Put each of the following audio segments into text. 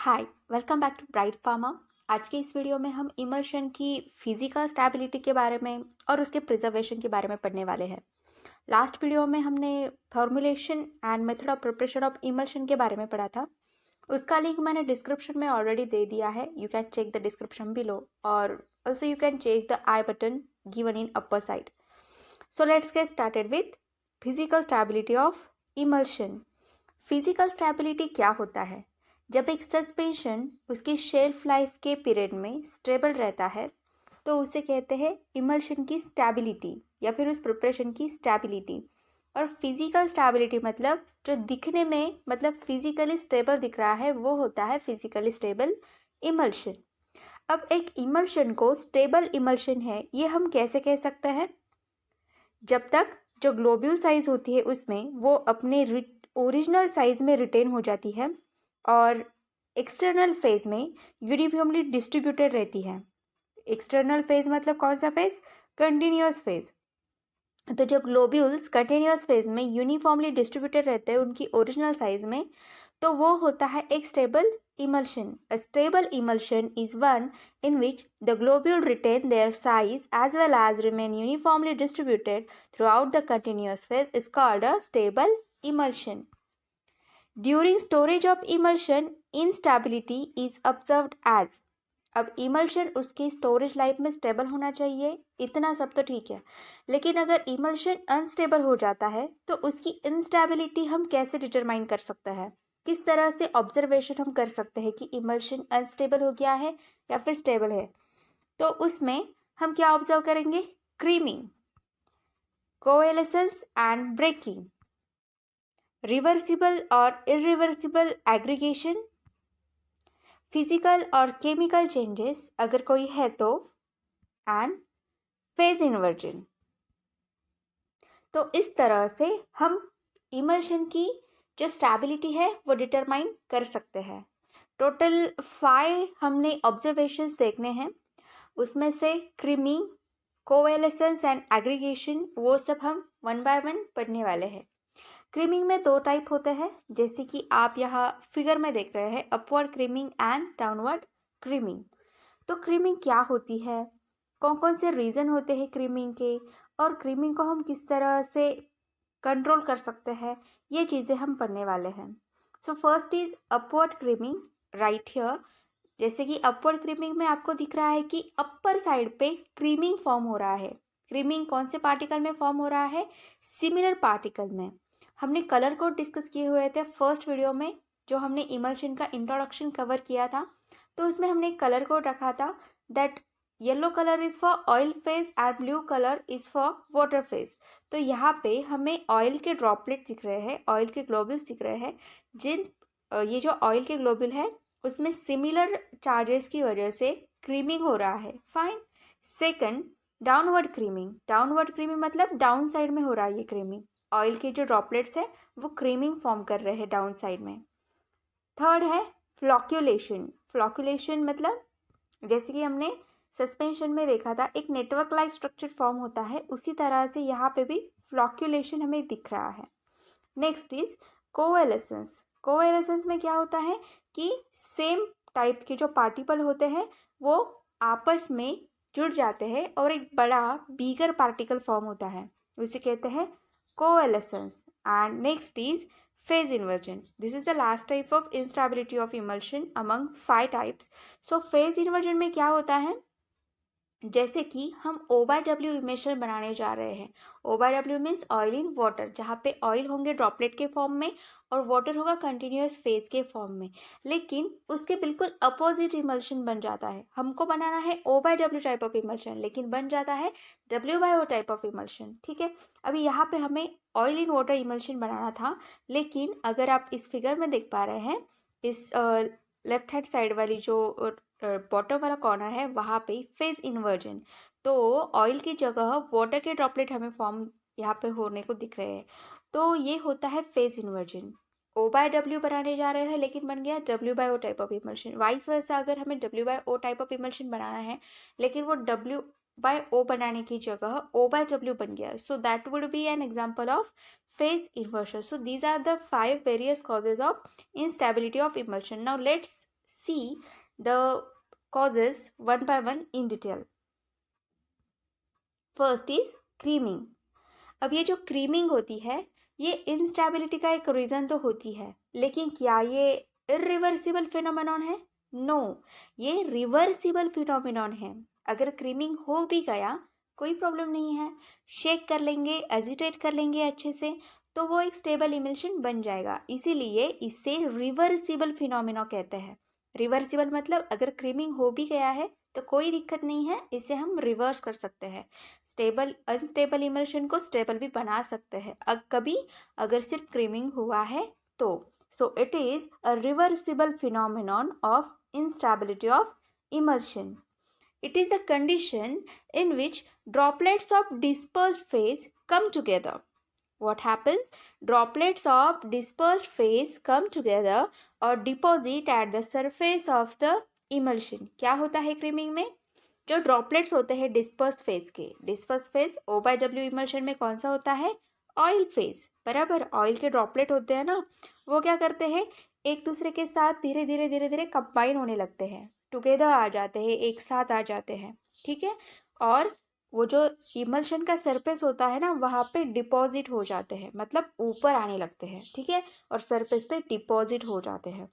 Hi, welcome back to Bright Pharma. आज के इस वीडियो में हम इमल्शन की फिजिकल स्टेबिलिटी के बारे में और उसके प्रिजर्वेशन के बारे में पढ़ने वाले हैं। लास्ट वीडियो में हमने formulation and method of preparation of emulsion के बारे में पढ़ा था। उसका लिंक मैंने डिस्क्रिप्शन में ऑलरेडी दे दिया है। You can check the description below और also you can check the I button given in upper side. So let's get started with physical stability of emulsion. Physical stability क्या होता है? जब एक सस्पेंशन उसकी शेल्फ लाइफ के period में stable रहता है तो उसे कहते हैं इमल्शन की स्टेबिलिटी या फिर उस प्रिपरेशन की स्टेबिलिटी। और फिजिकल स्टेबिलिटी मतलब जो दिखने में मतलब फिजिकली स्टेबल दिख रहा है वो होता है फिजिकली स्टेबल इमल्शन। अब एक इमल्शन को स्टेबल इमल्शन है ये हम कैसे कह सकते हैं? जब तक जो ग्लोब्यूल साइज होती है उसमें वो अपने ओरिजिनल साइज में रिटेन हो जाती है और एक्सटर्नल फेज में यूनिफॉर्मली डिस्ट्रीब्यूटेड रहती है। एक्सटर्नल फेज मतलब कौन सा फेज? Continuous phase. तो जब ग्लोब्यूल्स कंटिन्यूअस फेज में यूनिफॉर्मली डिस्ट्रीब्यूटेड रहते हैं उनकी ओरिजिनल साइज में तो वो होता है एक stable emulsion. A stable emulsion is one in which the globule retain their size as well as remain uniformly distributed throughout the continuous phase is called a stable emulsion. During storage of emulsion, instability is observed as. अब emulsion उसकी storage life में stable होना चाहिए, इतना सब तो ठीक है, लेकिन अगर इमल्शन अनस्टेबल हो जाता है तो उसकी इंस्टेबिलिटी हम कैसे डिटरमाइन कर सकते हैं? किस तरह से ऑब्जर्वेशन हम कर सकते हैं कि इमल्शन अनस्टेबल हो गया है या फिर स्टेबल है? तो उसमें हम क्या ऑब्जर्व करेंगे? क्रीमिंग, कोएलेसेंस एंड ब्रेकिंग, रिवर्सिबल और इरिवर्सिबल एग्रीगेशन, फिजिकल और केमिकल चेंजेस अगर कोई है तो, एंड फेज इन्वर्जन। तो इस तरह से हम इमल्शन की जो स्टेबिलिटी है वो डिटरमाइन कर सकते हैं। टोटल 5 हमने ऑब्जर्वेशंस देखने हैं, उसमें से क्रीमिंग, कोएलेसेंस एंड एग्रीगेशन वो सब हम वन बाय वन पढ़ने वाले हैं। क्रीमिंग में 2 टाइप होते हैं जैसे कि आप यहाँ फिगर में देख रहे हैं, upward creaming and downward creaming. तो क्रीमिंग क्या होती है, कौन कौन से रीज़न होते हैं क्रीमिंग के, और क्रीमिंग को हम किस तरह से कंट्रोल कर सकते हैं, ये चीज़ें हम पढ़ने वाले हैं। So first is upward creaming right here. जैसे कि अपवर्ड क्रीमिंग में आपको दिख रहा है कि अपर साइड पे क्रीमिंग फॉर्म हो रहा है। क्रीमिंग कौन से पार्टिकल में फॉर्म हो रहा है? सिमिलर पार्टिकल में। हमने कलर कोड डिस्कस किए हुए थे फर्स्ट वीडियो में, जो हमने इमल्शन का इंट्रोडक्शन कवर किया था, तो उसमें हमने कलर कोड रखा था that yellow colour is for oil phase and blue colour is for water phase. तो यहाँ पे हमें ऑयल के ड्रॉपलेट दिख रहे हैं, ऑयल के ग्लोबुल्स दिख रहे हैं, ये जो ऑयल के ग्लोबुल है उसमें सिमिलर चार्जेस की वजह से क्रीमिंग हो रहा है। Fine. Second, downward creaming. Downward creaming मतलब डाउन साइड में हो रहा है ये क्रीमिंग, ऑयल के जो ड्रॉपलेट्स हैं वो क्रीमिंग फॉर्म कर रहे हैं डाउन साइड में। थर्ड है फ्लॉक्यूलेशन। फ्लॉक्यूलेशन मतलब जैसे कि हमने सस्पेंशन में देखा था एक नेटवर्क लाइक स्ट्रक्चर फॉर्म होता है, उसी तरह से यहाँ पे भी फ्लॉक्यूलेशन हमें दिख रहा है। Next is कोएलेसेंस। कोएलेसेंस में क्या होता है कि सेम टाइप के जो पार्टिकल होते हैं वो आपस में जुड़ जाते हैं और एक बड़ा बिगर पार्टिकल फॉर्म होता है, उसे कहते हैं coalescence. And next is phase inversion. This is the last type of instability of emulsion among 5 types. So phase inversion में क्या होता है? जैसे कि हम O/W इमल्शन बनाने जा रहे हैं। O/W means oil in water, जहाँ पे ऑयल होंगे ड्रॉपलेट के फॉर्म में और वाटर होगा कंटिन्यूअस फेज के फॉर्म में, लेकिन उसके बिल्कुल अपोजिट इमल्शन बन जाता है। हमको बनाना है O/W टाइप ऑफ इमल्शन, लेकिन बन जाता है W/O टाइप ऑफ इमल्शन। ठीक है, अभी यहाँ पे हमें ऑयल इन वाटर इमल्शन बनाना था, लेकिन अगर आप इस फिगर में देख पा रहे हैं, इस लेफ्ट हैंड साइड वाली जो बॉटम वाला कॉर्नर है वहाँ पे फेज इन्वर्जन, तो ऑयल की जगह वाटर के ड्रॉपलेट हमें फॉर्म यहाँ पे होने को दिख रहे हैं, तो ये होता है फेज इन्वर्जन। O/W बनाने जा रहे हैं लेकिन बन गया W/O type of emulsion. Vice versa अगर हमें W/O टाइप ऑफ इमल्शन बनाना है लेकिन वो W/O बनाने की जगह O/W बन गया, सो that would be an example of phase inversion. So these are the 5 various causes of instability of emulsion. Now let's see the causes one by one in detail. First is creaming. अब ये जो creaming होती है ये instability का एक reason तो होती है, लेकिन क्या ये इरिवर्सिबल फिनोमेनॉन है? नो, ये रिवर्सिबल फिनोमेनॉन है। अगर क्रीमिंग हो भी गया कोई प्रॉब्लम नहीं है, शेक कर लेंगे, एजिटेट कर लेंगे अच्छे से, तो वो एक स्टेबल इमल्शन बन जाएगा। इसीलिए इसे रिवर्सिबल फिनोमेना कहते हैं। रिवर्सिबल मतलब अगर क्रीमिंग हो भी गया है तो कोई दिक्कत नहीं है, इसे हम रिवर्स कर सकते हैं। स्टेबल अनस्टेबल इमल्शन को स्टेबल भी बना सकते हैं कभी अगर सिर्फ क्रीमिंग हुआ है तो। So it is a reversible phenomenon of instability of emulsion. It is the condition in which droplets of dispersed phase come together. What happens? Droplets of dispersed phase come together or deposit at the surface of the emulsion. क्या होता है creaming में? जो droplets होते हैं dispersed phase के, dispersed phase O/W emulsion में कौन सा होता है? ऑयल फेज, बराबर। ऑयल के ड्रॉपलेट होते हैं ना, वो क्या करते हैं, एक दूसरे के साथ धीरे धीरे धीरे धीरे कंबाइन होने लगते हैं, टुगेदर आ जाते हैं, एक साथ आ जाते हैं, ठीक है। और वो जो इमल्शन का सरफेस होता है ना, वहाँ पे डिपॉजिट हो जाते हैं, मतलब ऊपर आने लगते हैं, ठीक है, और सरफेस पे डिपॉजिट हो जाते हैं।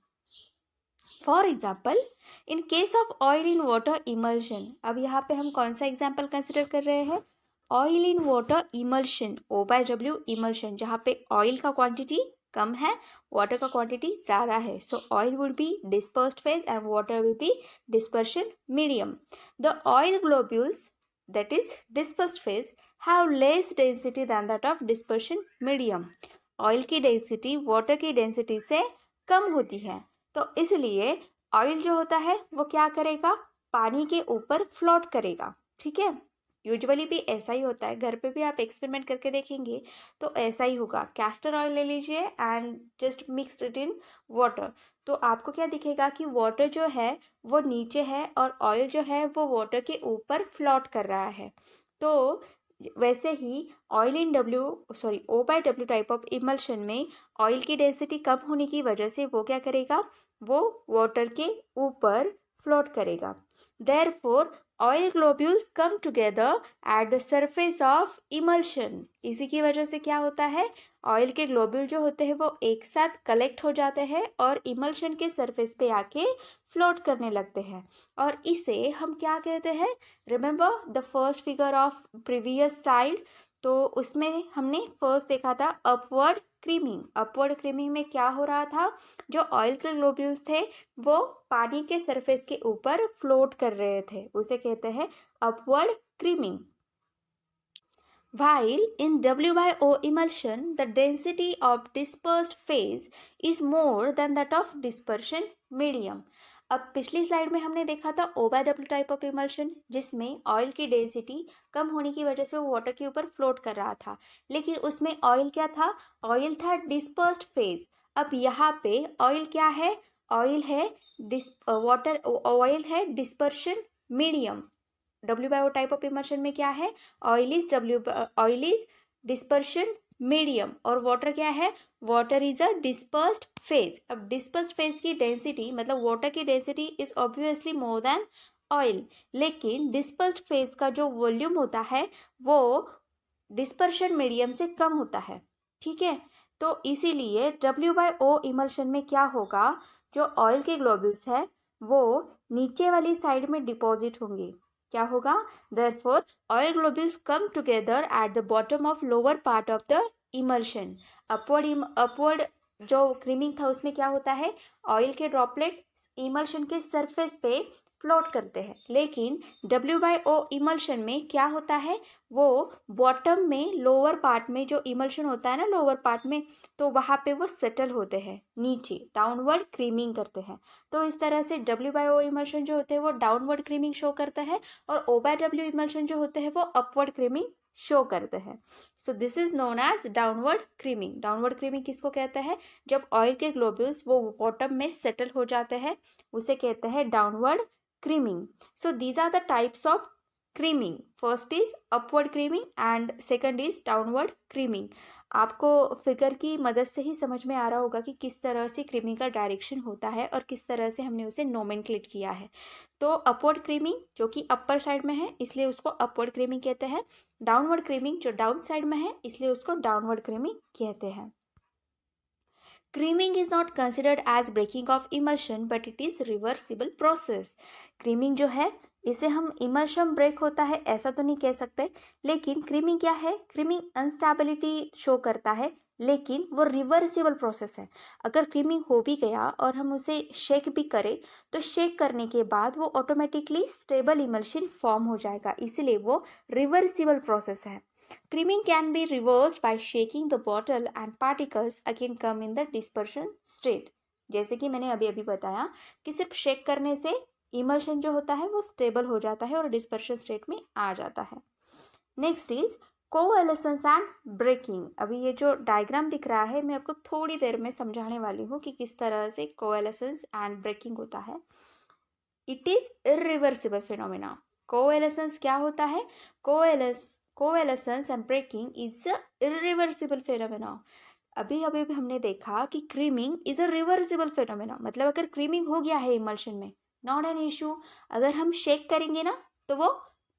For example in case of oil in water emulsion, अब यहाँ पे हम कौन सा एग्जाम्पल कंसिडर कर रहे हैं? Oil in water emulsion, O/W emulsion, जहाँ पे ऑयल का क्वांटिटी कम है, वाटर का क्वांटिटी ज़्यादा है। सो oil would be dispersed phase and water will be dispersion medium. The oil globules that is dispersed phase have less density than that of dispersion medium. Oil की density water की density से कम होती है, तो इसलिए oil जो होता है वो क्या करेगा? पानी के ऊपर फ्लोट करेगा, ठीक है। यूजुअली भी ऐसा ही होता है, घर पे भी आप एक्सपेरिमेंट करके देखेंगे तो ऐसा ही होगा। कैस्टर ऑयल ले लीजिए and just mixed it in water, तो आपको क्या दिखेगा कि वाटर जो है वो नीचे है और ऑयल जो है वो वाटर के ऊपर फ्लोट कर रहा है। तो वैसे ही oil in O/W type of emulsion में ऑयल की डेंसिटी कम होने की वजह से वो क्या करेगा? वो वाटर के ऊपर फ्लोट करेगा। Therefore, oil globules come together at the surface of emulsion. इसी की वजह से क्या होता है? ऑयल के ग्लोब्यूल जो होते हैं वो एक साथ कलेक्ट हो जाते हैं और इमल्शन के सरफेस पे आके फ्लोट करने लगते हैं, और इसे हम क्या कहते हैं? Remember the first figure of previous side, तो उसमें हमने फर्स्ट देखा था अपवर्ड क्रीमिंग। अपवर्ड क्रीमिंग में क्या हो रहा था? जो ऑयल के ग्लोब्यूल्स थे वो पानी के सरफेस के ऊपर फ्लोट कर रहे थे, उसे कहते हैं upward creaming. While in W/O emulsion, the density of dispersed phase is more than that of dispersion medium. अब पिछली स्लाइड में हमने देखा था O/W टाइप ऑफ इमल्शन, जिसमें ऑयल की डेंसिटी कम होने की वजह से वो वाटर के ऊपर फ्लोट कर रहा था, लेकिन उसमें ऑयल क्या था? ऑयल था डिस्पर्स्ड फेज। अब यहाँ पे ऑयल क्या है? ऑयल है ऑयल है dispersion medium. W/O type of emulsion में क्या है? ऑयल इज डिस्पर्शन मीडियम, और वाटर क्या है? Water is a dispersed phase. अब डिस्पर्स्ड फेज की डेंसिटी मतलब वाटर की density is obviously more than oil, लेकिन डिस्पर्स्ड फेज का जो वॉल्यूम होता है वो डिस्पर्शन मीडियम से कम होता है, ठीक है। तो इसीलिए W/O इमल्शन में क्या होगा? जो ऑयल के ग्लोब्यूल्स है वो नीचे वाली साइड में डिपॉजिट होंगे। क्या होगा? Therefore, oil globules come together at the bottom of lower part of the emulsion. Upward जो क्रीमिंग था उसमें क्या होता है? ऑयल के ड्रॉपलेट इमल्शन के सरफेस पे फ्लोट करते हैं, लेकिन W/O इमल्शन में क्या होता है? वो बॉटम में लोअर पार्ट में जो इमल्शन होता है ना, लोअर पार्ट में, तो वहाँ पे वो सेटल होते हैं, नीचे डाउनवर्ड क्रीमिंग करते हैं। तो इस तरह से W/O इमल्शन जो होते हैं वो डाउनवर्ड क्रीमिंग शो करते हैं, और O/W इमल्शन जो होते हैं वो अपवर्ड क्रीमिंग शो करते हैं। So this is known as downward creaming. Downward creaming किसको कहते हैं? जब ऑयल के ग्लोब्यूल्स वो बॉटम में सेटल हो जाते हैं, उसे कहते हैं downward creaming. So these are the types of creaming. First is upward creaming and second is downward creaming. आपको फिगर की मदद से ही समझ में आ रहा होगा कि किस तरह से क्रीमिंग का डायरेक्शन होता है और किस तरह से हमने उसे नोमेनक्लेट किया है। तो अपवर्ड क्रीमिंग जो कि अपर साइड में है इसलिए उसको अपवर्ड क्रीमिंग कहते हैं। डाउनवर्ड क्रीमिंग जो डाउन साइड में है इसलिए उसको डाउनवर्ड क्रीमिंग कहते हैं। Creaming is not considered as breaking of emulsion but it is reversible process. Creaming जो है इसे हम इमल्शन ब्रेक होता है ऐसा तो नहीं कह सकते, लेकिन क्रीमिंग क्या है, क्रीमिंग अनस्टेबिलिटी शो करता है लेकिन वो रिवर्सिबल प्रोसेस है। अगर क्रीमिंग हो भी गया और हम उसे शेक भी करें तो शेक करने के बाद वो ऑटोमेटिकली स्टेबल इमल्शन फॉर्म हो जाएगा, इसीलिए वो रिवर्सिबल प्रोसेस है। Creaming can be reversed by shaking the bottle and particles again come in the dispersion state। जैसे कि मैंने अभी अभी बताया कि सिर्फ शेक करने से इमल्शन जो होता है वो स्टेबल हो जाता है और डिस्पर्शन स्टेट में आ जाता है। Next is coalescence and breaking. अभी ये जो डायग्राम दिख रहा है मैं आपको थोड़ी देर में समझाने वाली हूँ कि किस तरह से कोएलेसेंस एंड ब्रेकिंग होता है। It is irreversible phenomena. Coalescence क्या होता है, coalescence and breaking is a irreversible phenomena. अभी अभी भी हमने देखा कि creaming is a reversible phenomena, मतलब अगर क्रीमिंग हो गया है इमल्शन में नॉट एन इशू, अगर हम शेक करेंगे ना तो वो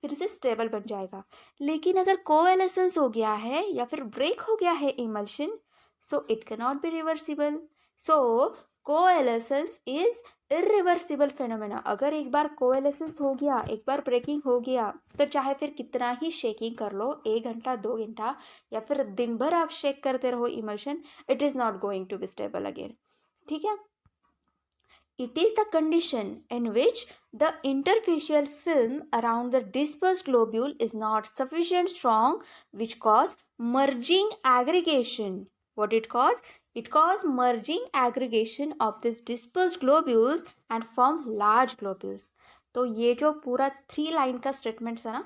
फिर से स्टेबल बन जाएगा। लेकिन अगर कोएलेसेंस हो गया है या फिर ब्रेक हो गया है emulsion, so it can not be reversible. So coalescence is irreversible phenomena. अगर एक बार कोएलेसेंस हो गया, एक बार ब्रेकिंग हो गया, तो चाहे फिर कितना ही शेकिंग कर लो, 1 घंटा 2 घंटा या फिर दिन भर आप शेक करते रहो emulsion, it is not going to be stable again. ठीक है। It is the condition in which the interfacial film around the dispersed globule is not sufficient strong, which cause merging aggregation. What it cause? It cause merging aggregation of these dispersed globules and form large globules. तो ये जो पूरा 3 line का statement है ना,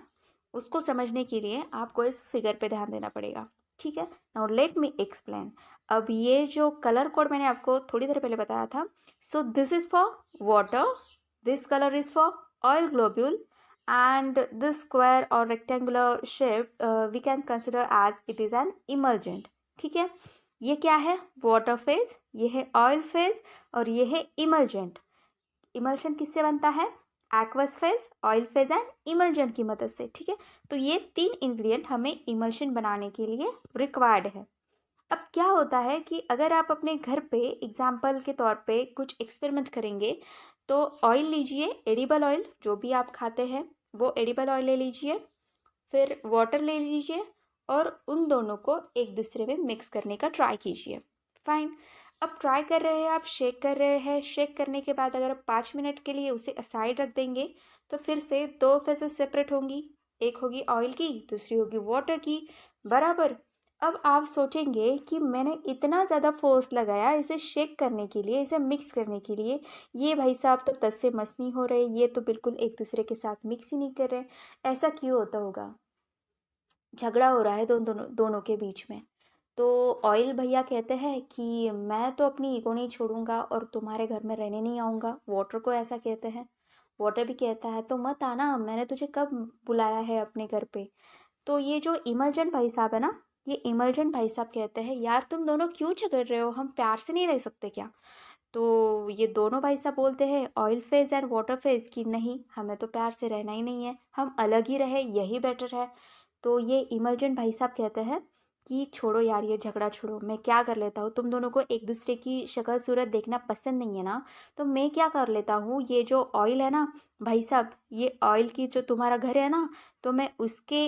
उसको समझने के लिए आपको इस फिगर पे ध्यान देना पड़ेगा। ठीक है। Now let me explain. अब ये जो कलर कोड मैंने आपको थोड़ी देर पहले बताया था, so this is for water, this color is for oil globule, and this square or rectangular shape we can consider as it is an emulgent। ठीक है। ये क्या है, वाटर फेज, ये है ऑयल फेज और ये है इमल्जेंट। इमल्शन किससे बनता है, aqueous phase, oil phase and emulgent की मदद से। ठीक है। तो ये 3 इंग्रेडिएंट हमें इमल्शन बनाने के लिए रिक्वायर्ड है। अब क्या होता है कि अगर आप अपने घर पे एग्जाम्पल के तौर पे कुछ एक्सपेरिमेंट करेंगे, तो ऑयल लीजिए, एडिबल ऑयल जो भी आप खाते हैं वो एडिबल ऑयल ले लीजिए, फिर वाटर ले लीजिए और उन दोनों को एक दूसरे में मिक्स करने का ट्राई कीजिए। फाइन। अब ट्राई कर रहे हैं आप, शेक कर रहे हैं, शेक करने के बाद अगर आप 5 मिनट के लिए उसे असाइड रख देंगे तो फिर से 2 फेजेस सेपरेट होंगी, एक होगी ऑयल की, दूसरी होगी वाटर की, बराबर। अब आप सोचेंगे कि मैंने इतना ज़्यादा फोर्स लगाया इसे शेक करने के लिए, इसे मिक्स करने के लिए, ये भाई साहब तो तस से मस नहीं हो रहे, ये तो बिल्कुल एक दूसरे के साथ मिक्स ही नहीं कर रहे। ऐसा क्यों होता होगा, झगड़ा हो रहा है दोनों के बीच में। तो ऑयल भैया कहते हैं कि मैं तो अपनी ईगो नहीं छोड़ूंगा और तुम्हारे घर में रहने नहीं आऊँगा। वाटर को ऐसा कहते हैं। वाटर भी कहता है तो मत आना, मैंने तुझे कब बुलाया है अपने घर पे। तो ये जो इमल्जेंट भाई साहब है ना, ये इमल्जेंट भाई साहब कहते हैं यार तुम दोनों क्यों झगड़ रहे हो, हम प्यार से नहीं रह सकते क्या। तो ये दोनों भाई साहब बोलते हैं oil phase and water phase कि नहीं, हमें तो प्यार से रहना ही नहीं है, हम अलग ही रहे, यही बेटर है। तो ये इमल्जेंट भाई साहब कहते हैं कि छोड़ो यार ये झगड़ा छोड़ो, मैं क्या कर लेता हूँ, तुम दोनों को एक दूसरे की शक्ल सूरत देखना पसंद नहीं है ना, तो मैं क्या कर लेता हूँ, ये जो ऑयल है ना भाई साहब, ये ऑयल की जो तुम्हारा घर है ना, तो मैं उसके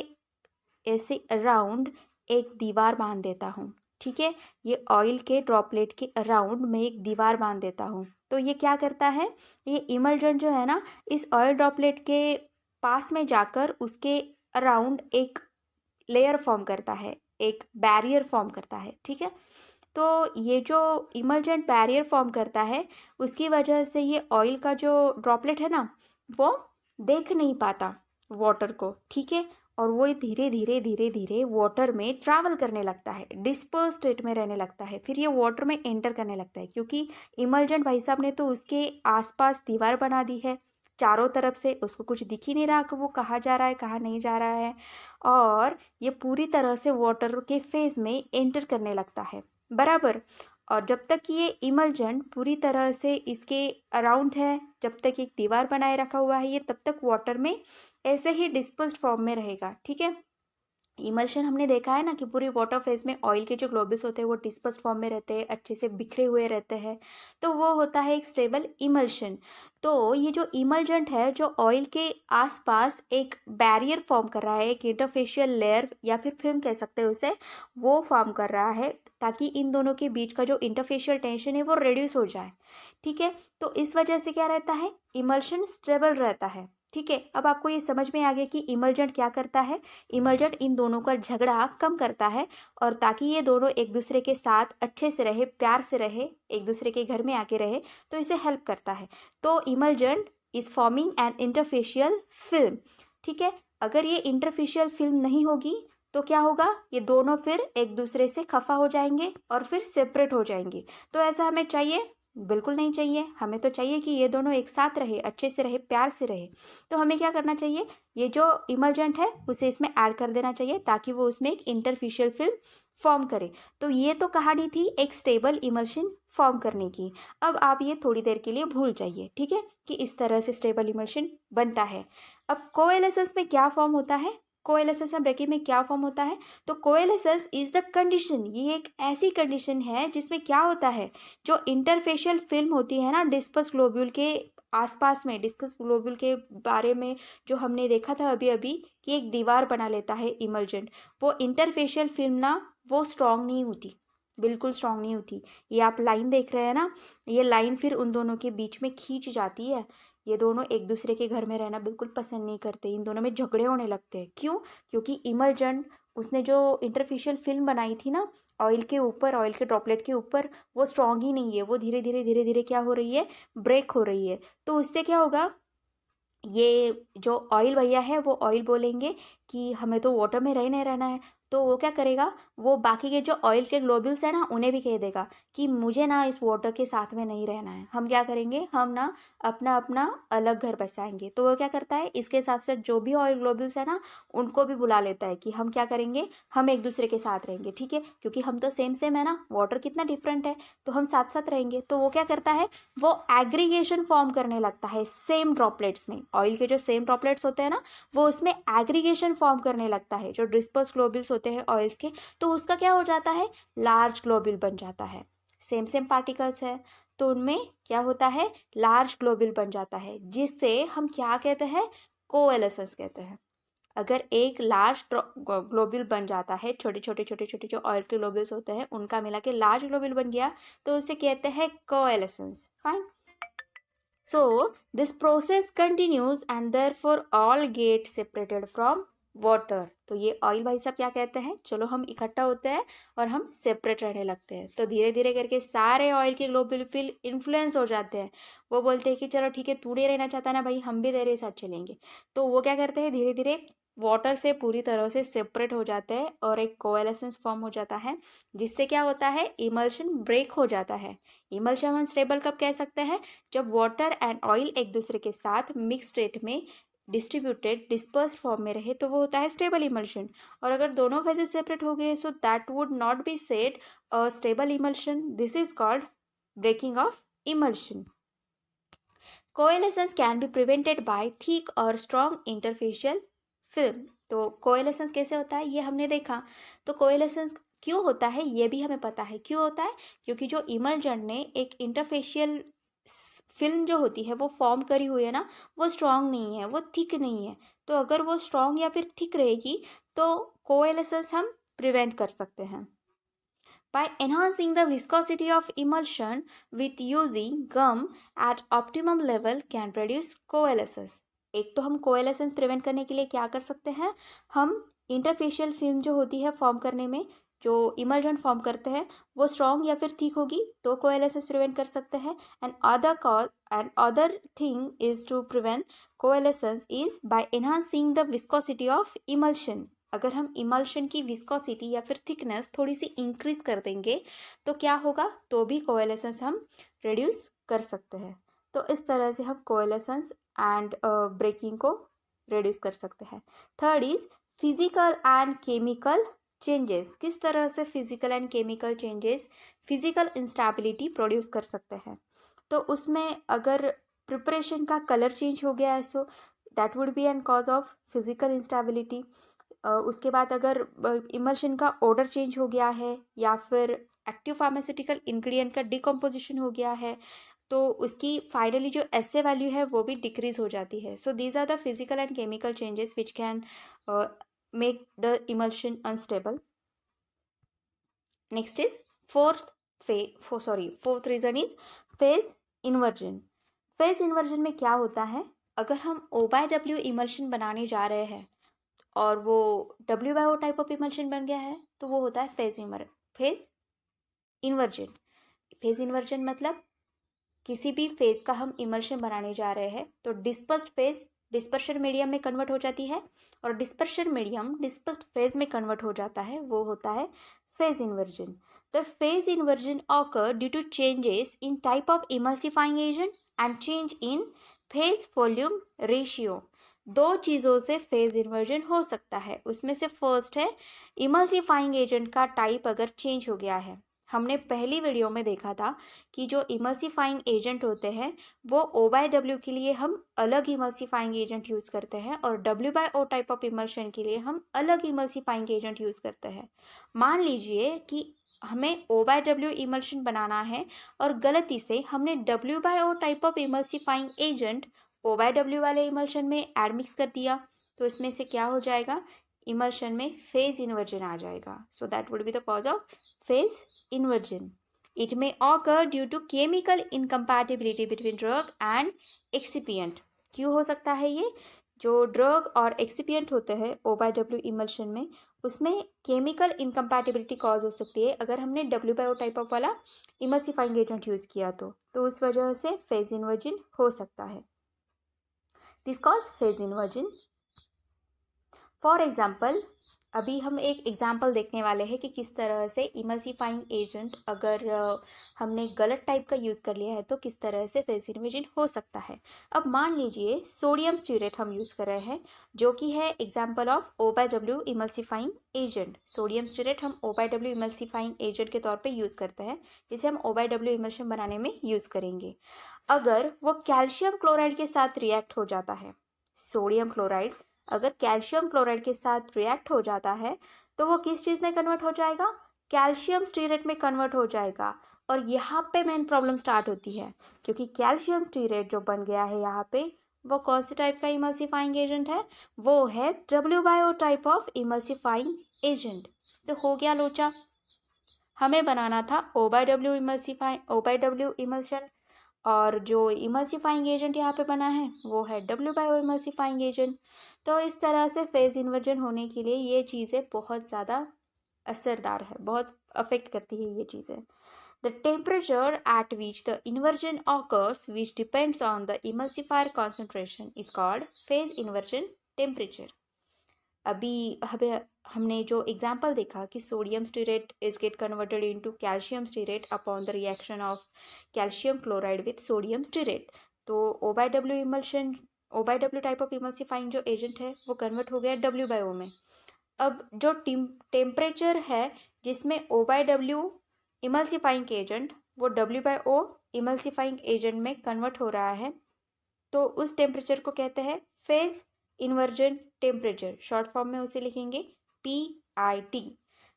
ऐसे अराउंड एक दीवार बांध देता हूँ। ठीक है। ये ऑयल के ड्रॉपलेट के अराउंड मैं एक दीवार बांध देता हूँ। तो ये क्या करता है, ये इमल्जेंट जो है ना, इस ऑयल ड्रॉपलेट के पास में जाकर उसके अराउंड एक लेयर फॉर्म करता है, एक बैरियर फॉर्म करता है। ठीक है। तो ये जो इमल्जेंट बैरियर फॉर्म करता है उसकी वजह से ये ऑयल का जो ड्रॉपलेट है ना वो देख नहीं पाता वाटर को। ठीक है। और वो धीरे धीरे धीरे धीरे वाटर में ट्रैवल करने लगता है, डिस्पर्स स्टेट में रहने लगता है, फिर ये वाटर में एंटर करने लगता है क्योंकि इमल्जेंट भाई साहब ने तो उसके आसपास दीवार बना दी है। चारों तरफ से, उसको कुछ दिख ही नहीं रहा कि वो कहाँ जा रहा है कहाँ नहीं जा रहा है, और ये पूरी तरह से वाटर के फेज में एंटर करने लगता है, बराबर। और जब तक ये इमल्जेंट पूरी तरह से इसके अराउंड है, जब तक एक दीवार बनाए रखा हुआ है ये, तब तक वाटर में ऐसे ही डिस्पर्स्ड फॉर्म में रहेगा, ठीक है। इमल्शन हमने देखा है ना कि पूरी वाटर फेज में ऑयल के जो ग्लोबुल्स होते हैं वो डिस्पर्स फॉर्म में रहते हैं, अच्छे से बिखरे हुए रहते हैं, तो वो होता है एक स्टेबल इमल्शन। तो ये जो इमल्जेंट है जो ऑयल के आसपास एक बैरियर फॉर्म कर रहा है, एक इंटरफेशियल लेयर या फिर फिल्म कह सकते हैं उसे, वो फॉर्म कर रहा है ताकि इन दोनों के बीच का जो इंटरफेशियल टेंशन है वो रिड्यूस हो जाए, ठीक है। तो इस वजह से क्या रहता है, इमल्शन स्टेबल रहता है, ठीक है। अब आपको ये समझ में आ गया कि इमल्जेंट क्या करता है। इमर्जेंट इन दोनों का झगड़ा कम करता है, और ताकि ये दोनों एक दूसरे के साथ अच्छे से रहे, प्यार से रहे, एक दूसरे के घर में आके रहे, तो इसे हेल्प करता है। तो emergent is forming an interfacial film, ठीक है। अगर ये इंटरफेशियल फिल्म नहीं होगी तो क्या होगा, ये दोनों फिर एक दूसरे से खफा हो जाएंगे और फिर सेपरेट हो जाएंगे। तो ऐसा हमें चाहिए? बिल्कुल नहीं चाहिए। हमें तो चाहिए कि ये दोनों एक साथ रहे, अच्छे से रहे, प्यार से रहे। तो हमें क्या करना चाहिए, ये जो इमर्जेंट है उसे इसमें ऐड कर देना चाहिए ताकि वो उसमें एक इंटरफेशियल फिल्म फॉर्म करे। तो ये तो कहानी थी एक स्टेबल इमल्शन फॉर्म करने की। अब आप ये थोड़ी देर के लिए भूल जाइए, ठीक है, कि इस तरह से स्टेबल इमल्शन बनता है। अब कोएलेसेंस में क्या फॉर्म होता है, कोएलेसेंस और ब्रेकिंग में क्या फॉर्म होता है, तो कोएलेसेंस इज द कंडीशन, ये एक ऐसी कंडीशन है जिसमें क्या होता है, जो इंटरफेशियल फिल्म होती है ना डिस्पर्स ग्लोब्यूल के आसपास में, डिस्कस ग्लोब्यूल के बारे में जो हमने देखा था अभी अभी कि एक दीवार बना लेता है इमल्जेंट, वो इंटरफेशियल फिल्म ना वो स्ट्रांग नहीं होती, बिल्कुल स्ट्रांग नहीं होती। ये आप लाइन देख रहे हैं ना, ये लाइन फिर उन दोनों के बीच में खींच जाती है। ये दोनों एक दूसरे के घर में रहना बिल्कुल पसंद नहीं करते, इन दोनों में झगड़े होने लगते हैं। क्यों? क्योंकि इमल्जेंट उसने जो इंटरफेशियल फिल्म बनाई थी ना ऑयल के ऊपर, ऑयल के ड्रॉपलेट के ऊपर, वो स्ट्रांग ही नहीं है, वो धीरे धीरे क्या हो रही है, ब्रेक हो रही है। तो उससे क्या होगा, ये जो ऑयल भैया है वो ऑयल बोलेंगे कि हमें तो वाटर में रह नहीं रहना है, तो वो क्या करेगा, वो बाकी के जो ऑयल के ग्लोबुल्स है ना उन्हें भी कह देगा कि मुझे ना इस वाटर के साथ में नहीं रहना है, हम क्या करेंगे, हम ना अपना अपना अलग घर बसाएंगे। तो वो क्या करता है, इसके साथ साथ जो भी ऑयल ग्लोबुल्स है ना उनको भी बुला लेता है कि हम क्या करेंगे, हम एक दूसरे के साथ रहेंगे, ठीक है, क्योंकि हम तो सेम सेम है ना, वाटर कितना डिफरेंट है, तो हम साथ साथ रहेंगे। तो वो क्या करता है, वो एग्रीगेशन फॉर्म करने लगता है सेम ड्रॉपलेट्स में, ऑयल के जो सेम ड्रॉपलेट्स होते हैं ना वो उसमें एग्रीगेशन फॉर्म करने लगता है, जो डिस्पर्स ग्लोबुल्स होते हैं ऑयल्स के, तो उसका क्या हो जाता है, लार्ज ग्लोबुल बन जाता है। सेम सेम पार्टिकल्स है तो उनमें क्या होता है, लार्ज ग्लोबुल बन जाता है, जिससे हम क्या कहते हैं, कोएलेसेंस कहते हैं। अगर एक लार्ज ग्लोबुल बन जाता है, छोटे छोटे छोटे छोटे जो ऑयल के ग्लोबुल्स होते हैं उनका मिला के लार्ज ग्लोबुल बन गया, तो उसे कहते हैं कोएलेसेंस। Fine. So this process continues and therefore all get separated from water। तो ये ऑयल भाई साहब क्या कहते हैं, चलो हम इकट्ठा होते हैं और हम सेपरेट रहने लगते हैं। तो धीरे धीरे करके सारे ऑयल के ग्लोबुल फिल इन्फ्लुएंस हो जाते हैं, वो बोलते हैं कि चलो ठीक है तू नहीं रहना चाहता ना भाई, हम भी तेरे साथ चलेंगे। तो वो क्या करते हैं, धीरे धीरे वाटर से पूरी तरह से सेपरेट हो जाते हैं और एक कोएलेसेंस फॉर्म हो जाता है, जिससे क्या होता है, इमल्शन ब्रेक हो जाता है। इमल्शन अनस्टेबल कब कह सकते हैं, जब वाटर एंड ऑयल एक दूसरे के साथ मिक्स स्टेट में डिस्ट्रीब्यूटेड डिस्पर्स्ड फॉर्म में रहे तो वो होता है स्टेबल इमल्शन। और अगर दोनों फेजेस सेपरेट हो गए so that would not be said a stable emulsion, this is called breaking of emulsion. Coalescence can be prevented by thick और स्ट्रॉन्ग इंटरफेशियल फिल्म। तो कोएलेसेंस कैसे होता है ये हमने देखा। तो कोएलेसेंस क्यों होता है ये भी हमें पता है, क्यों होता है, क्योंकि जो इमल्जेंट ने एक इंटरफेशियल फिल्म जो होती है वो फॉर्म करी हुई है ना, वो स्ट्रॉन्ग नहीं है, वो थिक नहीं है। तो अगर वो स्ट्रॉन्ग या फिर थिक रहेगी तो कोएलेसेंस हम प्रिवेंट कर सकते हैं। By enhancing the viscosity of emulsion with using gum at optimum level can reduce coalescence। एक तो हम कोएलेसेंस प्रिवेंट करने के लिए क्या कर सकते हैं, हम इंटरफेशियल फिल्म जो होती है फॉर्म करने में, जो इमल्जेंट फॉर्म करते हैं वो स्ट्रॉन्ग या फिर थिक होगी तो कोएलेसेंस प्रिवेंट कर सकते हैं। And other thing is to prevent coalescence is by enhancing the viscosity of emulsion. अगर हम इमल्शन की विस्कोसिटी या फिर थिकनेस थोड़ी सी इंक्रीज कर देंगे तो क्या होगा, तो भी कोएलेसेंस हम रिड्यूस कर सकते हैं। तो इस तरह से हम कोएलेसेंस एंड ब्रेकिंग को रिड्यूस कर सकते हैं। Third is physical and chemical changes. किस तरह से physical and chemical changes physical instability produce कर सकते हैं। तो उसमें अगर प्रिपरेशन का कलर चेंज हो गया है so that would be an cause of physical instability. उसके बाद अगर इमल्शन का ऑर्डर चेंज हो गया है या फिर एक्टिव फार्मास्यूटिकल इंग्रेडिएंट का डिकम्पोजिशन हो गया है तो उसकी फाइनली जो एसए वैल्यू है वो भी डिक्रीज हो जाती है। So these are the physical and chemical changes which can make the emulsion unstable. Next is fourth reason is phase inversion. Phase inversion में क्या होता है, अगर हम O/W इमल्शन बनाने जा रहे हैं और वो W/O टाइप ऑफ इमल्शन बन गया है तो वो होता है फेज इन्वर्जन। फेज इन्वर्जन मतलब किसी भी फेज का हम इमल्शन बनाने जा रहे हैं तो डिस्पर्स्ड फेज डिस्पर्शन मीडियम में कन्वर्ट हो जाती है और डिस्पर्शन मीडियम डिस्पर्स्ड फेज में कन्वर्ट हो जाता है, वो होता है phase inversion. The phase inversion occur due to changes in type of emulsifying agent and change in phase volume ratio. दो चीज़ों से फेज इन्वर्जन हो सकता है, उसमें से फर्स्ट है इमल्सिफाइंग एजेंट का टाइप अगर चेंज हो गया है। हमने पहली वीडियो में देखा था कि जो इमल्सिफाइंग एजेंट होते हैं वो O/W के लिए हम अलग इमल्सिफाइंग एजेंट यूज़ करते हैं और W/O टाइप ऑफ इमल्शन के लिए हम अलग इमल्सिफाइंग एजेंट यूज़ करते हैं। मान लीजिए कि हमें O/W इमल्शन बनाना है और गलती से हमने W/O type of emulsifying agent O/W वाले इमल्शन में एड मिक्स कर दिया तो इसमें से क्या हो जाएगा, इमल्शन में फेज इन्वर्जन आ जाएगा। सो that would be the cause of phase inversion. It may occur due to chemical incompatibility between drug and excipient. क्यों हो सकता है ये, जो ड्रग और एक्सिपियंट होते हैं O/W इमल्शन में उसमें केमिकल इनकम्पैटिबिलिटी कॉज हो सकती है अगर हमने W/O टाइप ऑफ वाला इमल्सिफाइंग एजेंट यूज़ किया तो उस वजह से फेज इन्वर्जन हो सकता है। This cause phase inversion. For example अभी हम एक एग्जाम्पल देखने वाले हैं कि किस तरह से इमल्सिफाइंग एजेंट अगर हमने गलत टाइप का यूज़ कर लिया है तो किस तरह से फेज इन्वर्जन हो सकता है। अब मान लीजिए सोडियम स्टीरेट हम यूज़ कर रहे हैं जो कि है example of O/W emulsifying agent. Sodium stearate हम O/W इमल्सिफाइंग एजेंट के तौर पे यूज़ करते हैं जिसे हम O/W इमल्शन बनाने में यूज़ करेंगे। अगर वो कैल्शियम क्लोराइड के साथ रिएक्ट हो जाता है, सोडियम क्लोराइड अगर कैल्शियम क्लोराइड के साथ रिएक्ट हो जाता है तो वो किस चीज़ में कन्वर्ट हो जाएगा, कैल्शियम स्टीरेट में कन्वर्ट हो जाएगा। और यहाँ पे मेन प्रॉब्लम स्टार्ट होती है क्योंकि कैल्शियम स्टीरेट जो बन गया है यहाँ पे वो कौन से टाइप का इमल्सिफाइंग एजेंट है, वो है W/O type of emulsifying agent. तो हो गया लोचा, हमें बनाना था O/W इमल्शन और जो इमल्सिफाइंग एजेंट यहाँ पे बना है वो है W/O इमल्सिफाइंग एजेंट। तो इस तरह से फेज इन्वर्जन होने के लिए ये चीज़ें बहुत ज़्यादा असरदार है, बहुत अफेक्ट करती है ये चीज़ें। The temperature at which the inversion occurs which depends on the emulsifier concentration is called phase inversion temperature. अभी हमने जो एग्जाम्पल देखा कि sodium stearate is get converted into calcium stearate upon the reaction of calcium chloride with sodium stearate, तो O/W emulsion O/W type of emulsifying जो agent है वो convert हो गया W/O में। अब जो टेम्परेचर है जिसमें O/W इमल्सिफाइंग एजेंट वो W/O इमल्सिफाइंग एजेंट में कन्वर्ट हो रहा है तो उस टेम्परेचर को कहते हैं phase inversion temperature. Short form में उसे लिखेंगे PIT।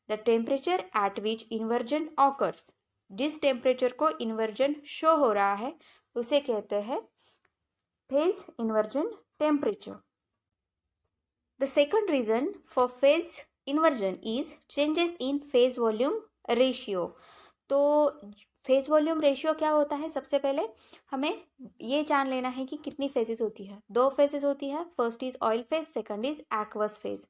The temperature at which inversion occurs, जिस टेम्परेचर को इन्वर्जन शो हो रहा है उसे कहते हैं phase inversion temperature. The second reason for phase inversion is changes in phase volume ratio. तो फेज वॉल्यूम रेशियो क्या होता है, सबसे पहले हमें ये जान लेना है कि कितनी फेजेस होती है। दो फेजेस होती है, first is oil phase, second is aqueous phase.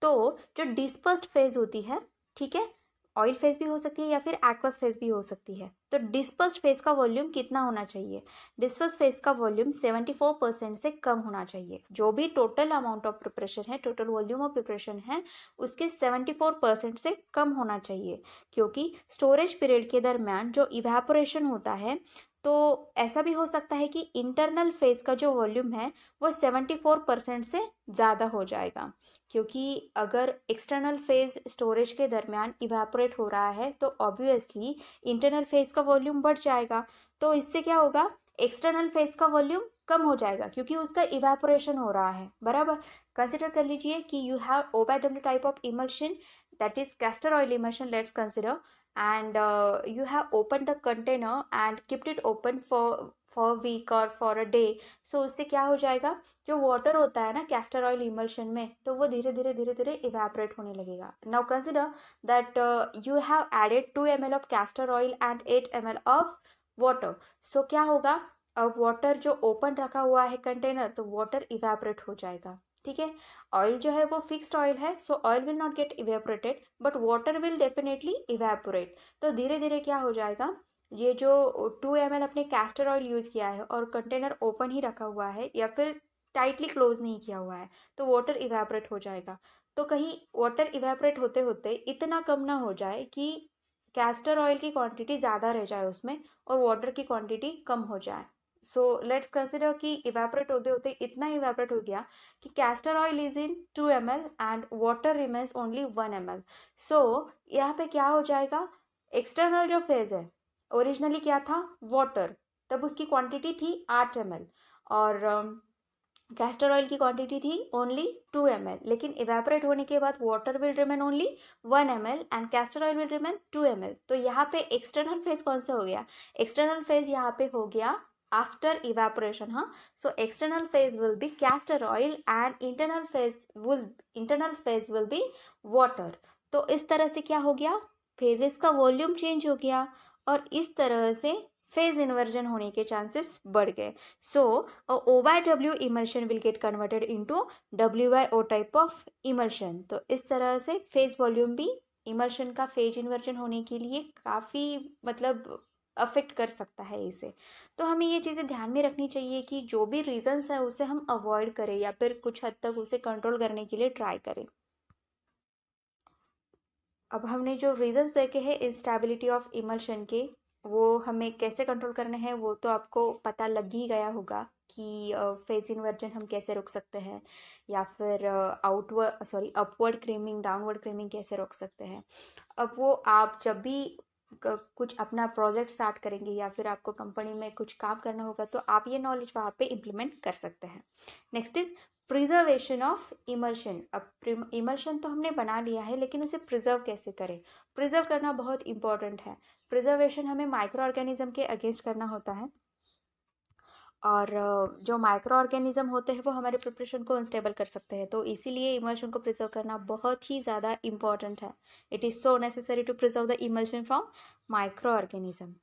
तो जो डिस्पर्स्ड फेज होती है, ठीक है, ऑयल फेज भी हो सकती है या फिर एक्वस फेज भी हो सकती है। तो डिस्पर्स्ड फेज का वॉल्यूम कितना होना चाहिए, डिस्पर्स्ड फेज का वॉल्यूम 74% से कम होना चाहिए। जो भी टोटल अमाउंट ऑफ प्रिपरेशन है, टोटल वॉल्यूम ऑफ प्रिपरेशन है, उसके 74% से कम होना चाहिए क्योंकि स्टोरेज पीरियड के दरमियान जो इवेपोरेशन होता है तो ऐसा भी हो सकता है कि इंटरनल फेज का जो वॉल्यूम है वो 74% से ज़्यादा हो जाएगा, क्योंकि अगर एक्सटर्नल फेज स्टोरेज के दरमियान इवेपोरेट हो रहा है तो ऑब्वियसली इंटरनल फेज का वॉल्यूम बढ़ जाएगा। तो इससे क्या होगा, एक्सटर्नल फेज का वॉल्यूम कम हो जाएगा क्योंकि उसका इवेपोरेशन हो रहा है, बराबर। कंसिडर कर लीजिए कि you have O/W type of emulsion, that is castor oil emulsion, let's consider, and you have opened the container and kept it open for a week or for a day. So उससे क्या हो जाएगा, जो water होता है ना castor oil emulsion में, तो वो धीरे धीरे धीरे धीरे इवेपोरेट होने लगेगा। Now consider that you have added 2 ml of castor oil and 8 ml of water. So क्या होगा, अब वाटर जो ओपन रखा हुआ है कंटेनर, तो वाटर इवेपोरेट हो जाएगा, ठीक है। ऑयल जो है वो फिक्स्ड ऑयल है, सो oil will not gate evaporated but water will definitely evaporate. तो धीरे धीरे क्या हो जाएगा, ये जो 2 ml अपने कैस्टर ऑयल यूज़ किया है और कंटेनर ओपन ही रखा हुआ है या फिर टाइटली क्लोज नहीं किया हुआ है, तो वाटर इवेपोरेट हो जाएगा। तो कहीं वाटर इवेपोरेट होते होते इतना कम ना हो जाए कि कैस्टर ऑयल की क्वांटिटी ज़्यादा रह जाए उसमें और वाटर की क्वांटिटी कम हो जाए। सो लेट्स कंसिडर कि इवेपोरेट होते होते इतना इवेपोरेट हो गया कि castor oil is in 2 ml and water remains only 1 ml। सो यहाँ पे क्या हो जाएगा, एक्सटर्नल जो फेज है, ओरिजिनली क्या था, वाटर, तब उसकी क्वांटिटी थी 8 ml और कैस्टर ऑयल की क्वांटिटी थी ओनली 2 ml, लेकिन इवेपोरेट होने के बाद water will remain only 1 ml and castor oil will remain 2 ml। तो यहाँ पे एक्सटर्नल फेज कौन सा हो गया, एक्सटर्नल फेज यहाँ पे हो गया आफ्टर इवेपोरेशन। हाँ, so external phase will be castor oil and internal phase will be water. तो इस तरह से क्या हो गया, फेजेस का वॉल्यूम चेंज हो गया और इस तरह से फेज इन्वर्जन होने के चांसेस बढ़ गए। सो O/W emulsion will get converted into W/O type of emulsion. तो इस तरह से फेज वॉल्यूम भी इमल्शन का फेज इन्वर्जन होने के लिए काफ़ी मतलब अफेक्ट कर सकता है इसे। तो हमें ये चीज़ें ध्यान में रखनी चाहिए कि जो भी रीजंस है उसे हम अवॉइड करें या फिर कुछ हद तक उसे कंट्रोल करने के लिए ट्राई करें। अब हमने जो रीजंस देखे हैं इंस्टेबिलिटी ऑफ इमल्शन के, वो हमें कैसे कंट्रोल करने हैं वो तो आपको पता लग ही गया होगा कि फेज इन्वर्जन हम कैसे रोक सकते हैं या फिर अपवर्ड क्रीमिंग डाउनवर्ड क्रीमिंग कैसे रोक सकते हैं। अब वो आप जब भी कुछ अपना प्रोजेक्ट स्टार्ट करेंगे या फिर आपको कंपनी में कुछ काम करना होगा तो आप ये नॉलेज वहाँ पे इम्प्लीमेंट कर सकते हैं। Next is preservation of emulsion. अब इमल्शन तो हमने बना लिया है, लेकिन उसे प्रिजर्व कैसे करें, प्रिजर्व करना बहुत इंपॉर्टेंट है। प्रिजर्वेशन हमें माइक्रो ऑर्गेनिज्म के अगेंस्ट करना होता है और जो माइक्रो ऑर्गेनिज्म होते हैं वो हमारे प्रिपरेशन को अनस्टेबल कर सकते हैं, तो इसीलिए इमल्शन को प्रिजर्व करना बहुत ही ज़्यादा इंपॉर्टेंट है। It is so necessary to preserve the emulsion from micro organism.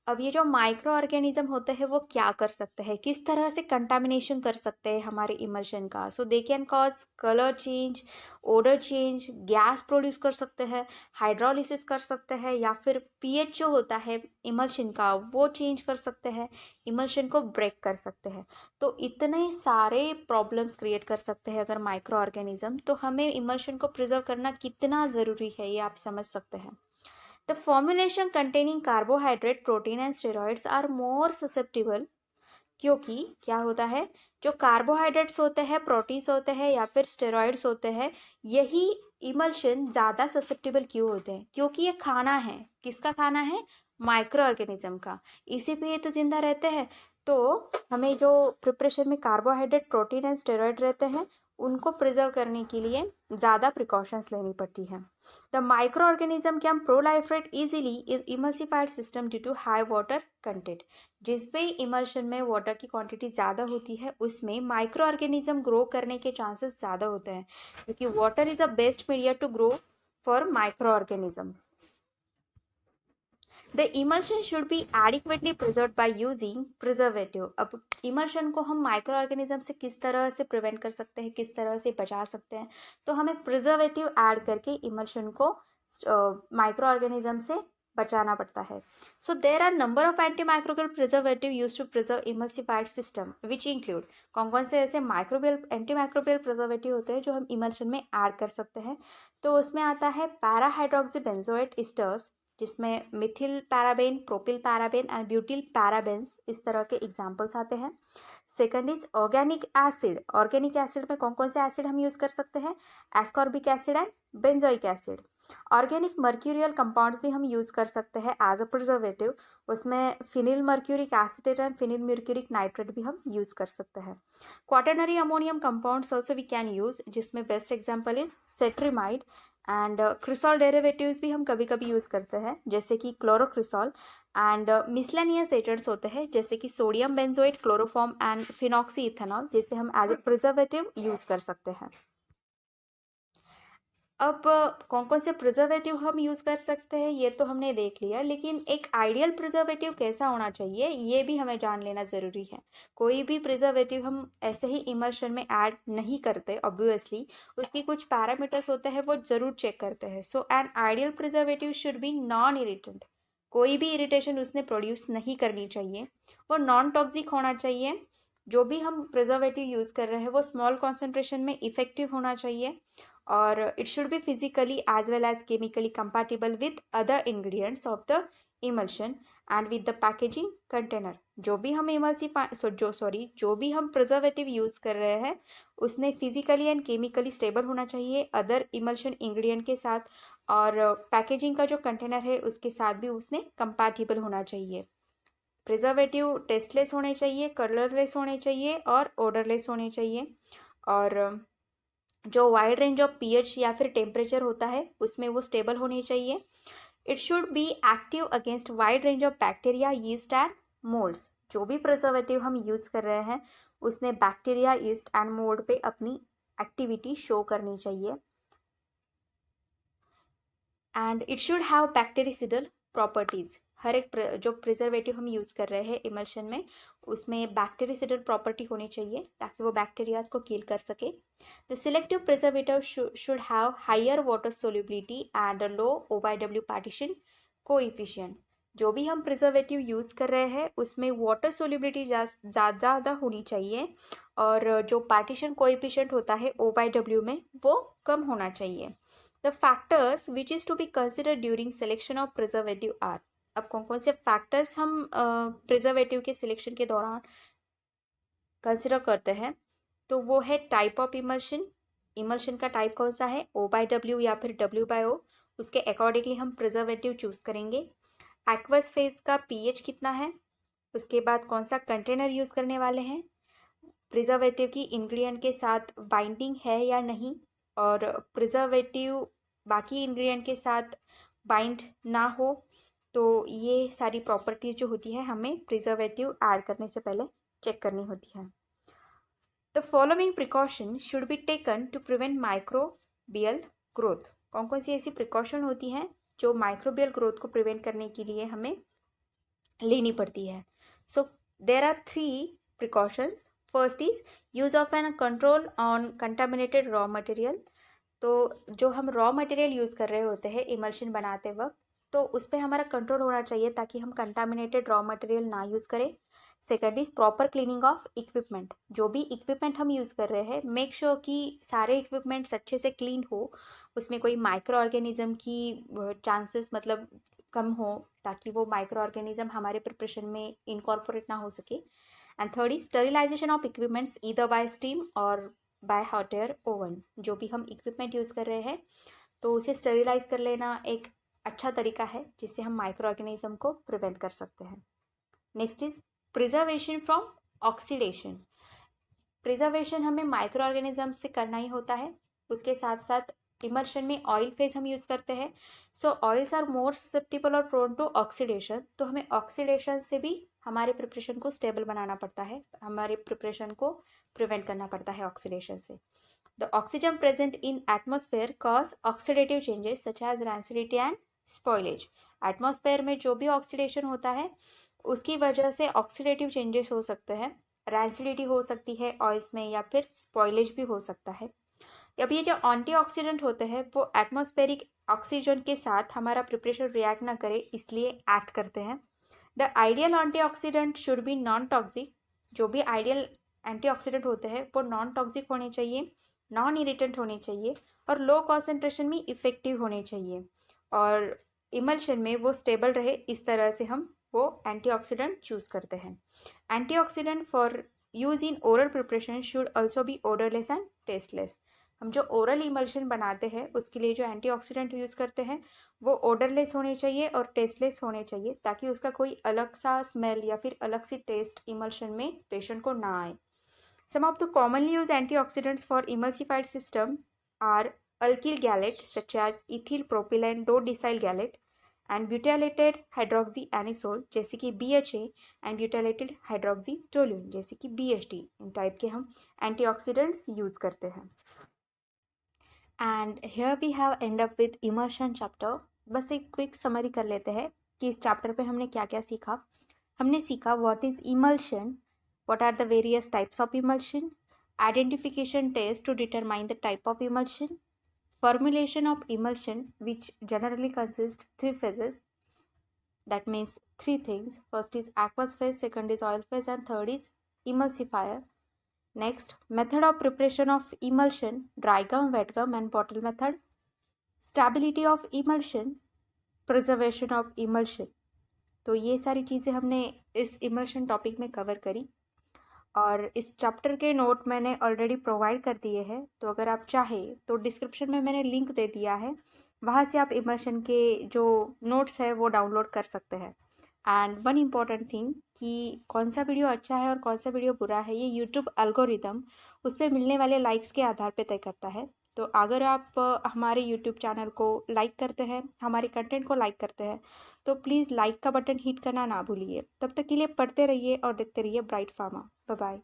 अब ये जो माइक्रो ऑर्गेनिज्म होते हैं वो क्या कर सकते हैं, किस तरह से कंटामिनेशन कर सकते हैं हमारे इमल्शन का। So they can cause colour change, odour change, gas produce कर सकते हैं, हाइड्रोलिसिस कर सकते हैं या फिर पीएच जो होता है इमल्शन का वो चेंज कर सकते हैं, इमल्शन को ब्रेक कर सकते हैं। तो इतने सारे प्रॉब्लम्स क्रिएट कर सकते हैं अगर माइक्रो ऑर्गेनिज्म, तो हमें इमल्शन को प्रिजर्व करना कितना ज़रूरी है ये आप समझ सकते हैं। The formulation containing carbohydrate, protein and steroids are more susceptible, क्योंकि क्या होता है, जो कार्बोहाइड्रेट्स होते हैं, प्रोटीन्स होते हैं या फिर स्टेरॉइड्स होते हैं, यही इमल्शन ज़्यादा ससेप्टेबल क्यों होते हैं, क्योंकि ये खाना है, किसका खाना है, माइक्रो ऑर्गेनिज्म का, इसी पे ये तो जिंदा रहते हैं। तो हमें जो प्रिपरेशन में कार्बोहाइड्रेट, प्रोटीन एंड स्टेरॉइड रहते हैं उनको प्रिजर्व करने के लिए ज़्यादा प्रिकॉशंस लेनी पड़ती है। The micro organism can proliferate easily in emulsified system due to high water content. जिस पे इमल्शन में वाटर की क्वांटिटी ज़्यादा होती है उसमें माइक्रो ऑर्गेनिज्म ग्रो करने के चांसेस ज़्यादा होते हैं, क्योंकि water is a best media to grow for micro organism. The emulsion should be adequately preserve by using preservative. अब इमल्शन को हम माइक्रो ऑर्गेनिज्म से किस तरह से प्रिवेंट कर सकते हैं, किस तरह से बचा सकते हैं, तो हमें प्रिजर्वेटिव ऐड करके इमल्शन को माइक्रो ऑर्गेनिज्म से बचाना पड़ता है। So there are number of anti microbial preservative use to preserve emulsified system which include, कौन कौन से ऐसे माइक्रोबियल एंटी माइक्रोबियल प्रिजर्वेटिव होते हैं जो हम इमल्शन में ऐड कर सकते हैं। तो उसमें आता है पैराहाइड्रोक्सी बेंजोएट इस्टर्स, जिसमें Mithil paraben, propyl paraben and butyl parabens इस तरह के एग्जाम्पल्स आते हैं। Second is organic acid. Organic acid में कौन कौन से एसिड हम यूज़ कर सकते हैं? Ascorbic acid and benzoic acid. Organic mercurial compounds भी हम यूज़ कर सकते हैं एज अ प्रिजर्वेटिव। उसमें phenyl mercuric acetate and phenyl mercuric nitrate भी हम यूज़ कर सकते हैं। Quaternary ammonium compounds also we can use, जिसमें best example is cetrimide and cresol derivatives भी हम कभी कभी यूज़ करते हैं, जैसे कि क्लोरोक्रिसॉल एंड मिसलेनियस एजेंट्स होते हैं जैसे कि sodium benzoate, chloroform and phenoxy ethanol, जिसे हम एज ए प्रिजर्वेटिव यूज़ कर सकते हैं। अब कौन कौन से प्रिजर्वेटिव हम यूज़ कर सकते हैं ये तो हमने देख लिया, लेकिन एक आइडियल प्रिजर्वेटिव कैसा होना चाहिए ये भी हमें जान लेना ज़रूरी है। कोई भी प्रिजर्वेटिव हम ऐसे ही इमर्शन में ऐड नहीं करते, ऑब्वियसली उसकी कुछ पैरामीटर्स होते हैं वो ज़रूर चेक करते हैं। So an ideal preservative should be non irritant. कोई भी इरिटेशन उसने प्रोड्यूस नहीं करनी चाहिए। वो नॉन टॉक्सिक होना चाहिए। जो भी हम प्रिजर्वेटिव यूज़ कर रहे हैं वो स्मॉल कॉन्सेंट्रेशन में इफेक्टिव होना चाहिए, और it should be physically as well as chemically compatible with other ingredients of the emulsion and with the packaging container। जो भी हम जो भी हम प्रिजर्वेटिव यूज़ कर रहे हैं उसने फिजिकली एंड केमिकली स्टेबल होना चाहिए अदर इमल्शन इंग्रेडिएंट के साथ, और पैकेजिंग का जो कंटेनर है उसके साथ भी उसने कंपैटिबल होना चाहिए। प्रिजर्वेटिव टेस्टलेस होने चाहिए, कलरलेस होने चाहिए और ओडरलेस होने चाहिए, और जो वाइड रेंज ऑफ पीएच या फिर टेम्परेचर होता है उसमें वो स्टेबल होनी चाहिए। It should be active against wide range of bacteria, yeast and moulds. जो भी प्रिजर्वेटिव हम यूज़ कर रहे हैं उसने बैक्टीरिया, यीस्ट एंड मोल्ड पे अपनी एक्टिविटी शो करनी चाहिए। And it should have bactericidal properties. हर एक जो प्रिजर्वेटिव हम यूज़ कर रहे हैं इमल्शन में उसमें बैक्टीरिसिडल प्रॉपर्टी होनी चाहिए ताकि वो बैक्टीरियाज को किल कर सके। The selective preservative should have higher water solubility and low OYW partition coefficient. जो भी हम प्रिजर्वेटिव यूज़ कर रहे हैं उसमें वाटर सोल्युबिलिटी ज़्यादा होनी चाहिए, और जो पार्टीशन कोएफिशिएंट होता है OYW में वो कम होना चाहिए। The factors which is to be consider during selection of preservative are. अब कौन कौन से फैक्टर्स हम प्रिजर्वेटिव के सिलेक्शन के दौरान कंसिडर करते हैं, तो वो है टाइप ऑफ इमल्शन। इमल्शन का टाइप कौन सा है, O/W या फिर W/O, उसके अकॉर्डिंगली हम प्रिजर्वेटिव चूज़ करेंगे। एक्वस फेज का pH कितना है, उसके बाद कौन सा कंटेनर यूज़ करने वाले हैं, प्रिजर्वेटिव की इंग्रेडिएंट के साथ बाइंडिंग है या नहीं, और प्रिजर्वेटिव बाकी इंग्रेडिएंट के साथ बाइंड ना हो, तो ये सारी प्रॉपर्टीज जो होती है हमें प्रिजर्वेटिव ऐड करने से पहले चेक करनी होती है। The following precaution should be taken to prevent microbial growth. कौन कौन सी ऐसी प्रिकॉशन होती हैं जो माइक्रोबियल ग्रोथ को प्रिवेंट करने के लिए हमें लेनी पड़ती है। So there are 3 precautions. First is use of an control on contaminated raw material. तो जो हम रॉ मटेरियल यूज़ कर रहे होते हैं इमल्शन बनाते वक्त, तो उस पर हमारा कंट्रोल होना चाहिए ताकि हम कंटामिनेटेड रॉ मटेरियल ना यूज़ करें। Second is proper cleaning of equipment. जो भी इक्विपमेंट हम यूज़ कर रहे हैं मेक श्योर कि सारे इक्विपमेंट्स अच्छे से क्लीन हो, उसमें कोई माइक्रो ऑर्गेनिज्म की चांसेस मतलब कम हो, ताकि वो माइक्रो ऑर्गेनिज्म हमारे प्रिपरेशन में इनकॉर्पोरेट ना हो सके। And third is sterilisation of equipments either by steam और बाय हॉट एयर ओवन। जो भी हम इक्विपमेंट यूज़ कर रहे हैं तो उसे स्टरिलाइज कर लेना एक अच्छा तरीका है जिससे हम माइक्रो ऑर्गेनिज्म को प्रिवेंट कर सकते हैं। Next is preservation from oxidation. Preservation हमें माइक्रो ऑर्गेनिज्म से करना ही होता है, उसके साथ साथ इमर्शन में ऑयल फेज हम यूज़ करते हैं। सो ऑयल्स आर मोर ससेप्टिबल और प्रोन टू ऑक्सीडेशन, तो हमें ऑक्सीडेशन से भी हमारे प्रिपरेशन को स्टेबल बनाना पड़ता है, हमारे प्रिपरेशन को प्रिवेंट करना पड़ता है ऑक्सीडेशन से। The oxygen present in atmosphere cause oxidative changes such as rancidity and spoilage. Atmosphere में जो भी ऑक्सीडेशन होता है उसकी वजह से ऑक्सीडेटिव चेंजेस हो सकते हैं, रैंसिडिटी हो सकती है ऑयल्स में, या फिर स्पॉइलेज भी हो सकता है। अब ये जो एंटीऑक्सीडेंट होते हैं वो एटमॉस्फेरिक ऑक्सीजन के साथ हमारा प्रिपरेशन रिएक्ट ना करे इसलिए एक्ट करते हैं। The ideal antioxidant should be non toxic. जो भी आइडियल एंटीऑक्सीडेंट होते हैं वो नॉन टॉक्सिक होने चाहिए, नॉन इरिटेंट होने चाहिए और लो कॉन्सेंट्रेशन में इफेक्टिव होने चाहिए। और इमल्शन में वो स्टेबल रहे, इस तरह से हम वो एंटीऑक्सीडेंट चूज़ करते हैं। Antioxidant for use in oral preparation should also be odourless and tasteless. हम जो ओरल इमल्शन बनाते हैं उसके लिए जो एंटीऑक्सीडेंट यूज़ करते हैं वो ओडरलेस होने चाहिए और टेस्टलेस होने चाहिए, ताकि उसका कोई अलग सा स्मेल या फिर अलग सी टेस्ट इमल्शन में पेशेंट को ना आए। Some of the commonly used antioxidants for emulsified system are alkyl gallate such as ethyl propyl dodecyl gallate and butylated hydroxyanisole जैसे कि BHA and butylated hydroxytoluene जैसे कि BHT। इन टाइप के हम एंटीऑक्सीडेंट्स यूज करते हैं। And here we have end up with emulsion chapter. बस एक क्विक समरी कर लेते हैं कि इस चैप्टर पे हमने क्या क्या सीखा। हमने सीखा what is emulsion, what are the various types of emulsion, identification test to determine the type of emulsion, formulation of emulsion which generally consists 3 phases, that means 3 things. First is aqueous phase, second is oil phase, and third is emulsifier. Next, method of preparation of emulsion, dry gum, wet gum and bottle method. Stability of emulsion, preservation of emulsion. तो ये सारी चीज़ें हमने इस emulsion topic में cover करी और इस चैप्टर के नोट मैंने ऑलरेडी प्रोवाइड कर दिए हैं, तो अगर आप चाहें तो डिस्क्रिप्शन में मैंने लिंक दे दिया है, वहाँ से आप इमर्शन के जो नोट्स है वो डाउनलोड कर सकते हैं। एंड वन इम्पॉर्टेंट थिंग कि कौन सा वीडियो अच्छा है और कौन सा वीडियो बुरा है, ये यूट्यूब एल्गोरिदम उस पर मिलने वाले लाइक्स के आधार पर तय करता है। तो अगर आप हमारे यूट्यूब चैनल को लाइक करते हैं, हमारे कंटेंट को लाइक करते हैं, तो प्लीज़ लाइक का बटन हिट करना ना भूलिए। तब तक के लिए पढ़ते रहिए और देखते रहिए ब्राइट फार्मा। Bye bye.